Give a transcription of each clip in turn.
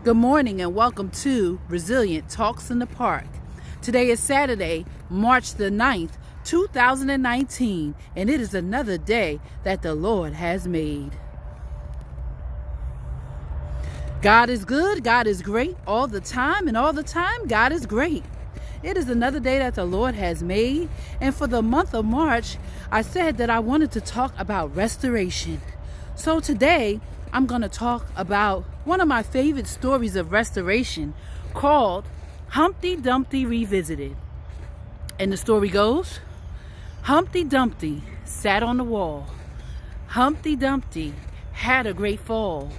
Good morning and welcome to Resilient Talks in the Park. Today is Saturday, March the 9th, 2019, and it is another day that the Lord has made. God is good, God is great all the time, and all the time God is great. It is another day that the Lord has made, and for the month of March, I said that I wanted to talk about restoration. So today, I'm going to talk about one of my favorite stories of restoration called Humpty Dumpty Revisited. And the story goes, Humpty Dumpty sat on the wall. Humpty Dumpty had a great fall.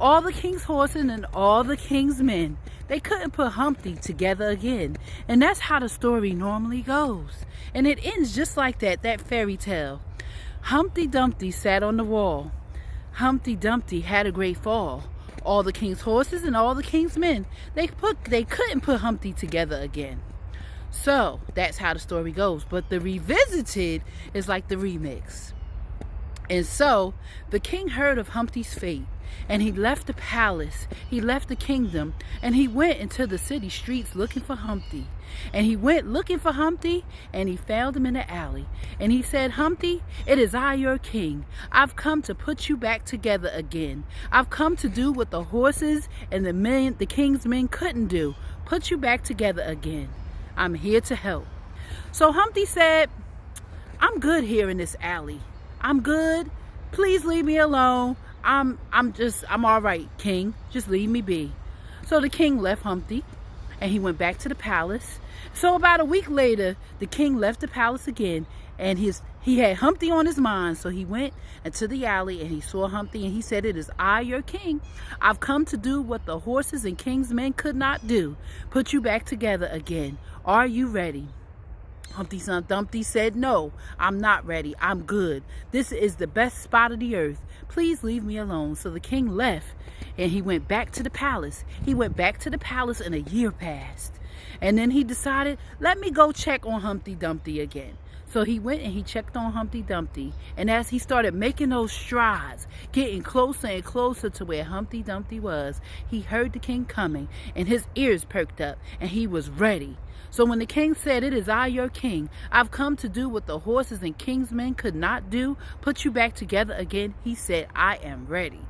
All the king's horses and all the king's men, they couldn't put Humpty together again. And that's how the story normally goes. And it ends just like that fairy tale. Humpty Dumpty sat on the wall. Humpty Dumpty had a great fall. All the king's horses and all the king's men, they couldn't put Humpty together again. So that's how the story goes. But the revisited is like the remix. And so the king heard of Humpty's fate, and he left the palace, he left the kingdom, and he went into the city streets looking for Humpty. And he went looking for Humpty, and he found him in the alley. And he said, Humpty, it is I, your king. I've come to put you back together again. I've come to do what the horses and the king's men couldn't do. Put you back together again. I'm here to help. So Humpty said, I'm good here in this alley. I'm good. Please leave me alone. I'm all right, king. Just leave me be. So the king left Humpty, and he went back to the palace. So about a week later, the king left the palace again, and he had Humpty on his mind. So he went into the alley, and he saw Humpty, and he said, it is I, your king. I've come to do what the horses and king's men could not do. Put you back together again. Are you ready? Humpty Dumpty said, no, I'm not ready. I'm good. This is the best spot of the earth. Please leave me alone. So the king left, and he went back to the palace. He went back to the palace, and a year passed. And then he decided, let me go check on Humpty Dumpty again. So he went and he checked on Humpty Dumpty. And as he started making those strides, getting closer and closer to where Humpty Dumpty was, he heard the king coming, and his ears perked up, and he was ready. So when the king said, it is I, your king, I've come to do what the horses and king's men could not do, put you back together again, he said, I am ready.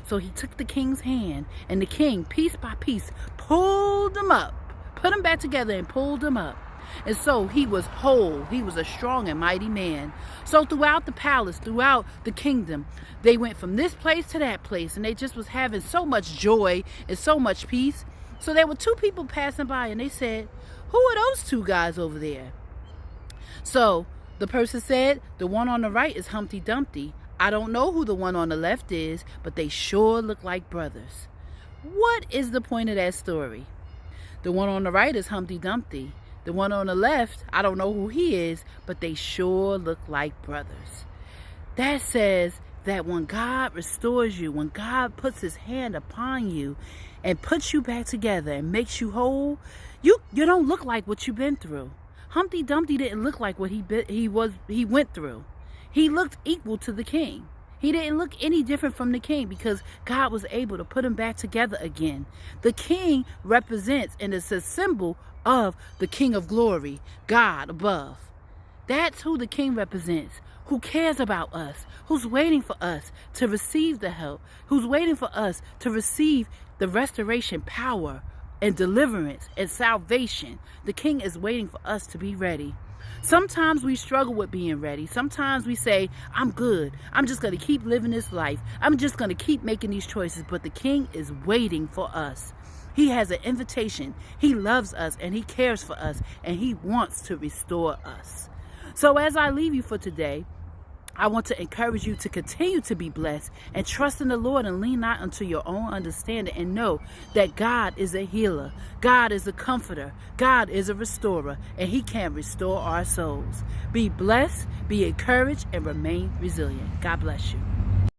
So he took the king's hand, and the king, piece by piece, pulled them up, put them back together and pulled them up. And so he was whole. He was a strong and mighty man. So throughout the palace, throughout the kingdom, they went from this place to that place, and they just was having so much joy and so much peace. So there were two people passing by, and they said, who are those two guys over there? So the person said, the one on the right is Humpty Dumpty. I don't know who the one on the left is, but they sure look like brothers. What is the point of that story? The one on the right is Humpty Dumpty. The one on the left, I don't know who he is, but they sure look like brothers. That says that when God restores you, when God puts his hand upon you and puts you back together and makes you whole, you don't look like what you've been through. Humpty Dumpty didn't look like what he went through. He looked equal to the king. He didn't look any different from the king because God was able to put him back together again. The king represents and is a symbol of the King of glory, God above. That's who the king represents, who cares about us, who's waiting for us to receive the help, who's waiting for us to receive the restoration power and deliverance and salvation. The king is waiting for us to be ready. Sometimes we struggle with being ready. Sometimes we say, I'm good. I'm just going to keep living this life. I'm just going to keep making these choices. But the king is waiting for us. He has an invitation. He loves us and he cares for us and he wants to restore us. So as I leave you for today, I want to encourage you to continue to be blessed and trust in the Lord and lean not unto your own understanding, and know that God is a healer. God is a comforter. God is a restorer, and he can restore our souls. Be blessed, be encouraged, and remain resilient. God bless you.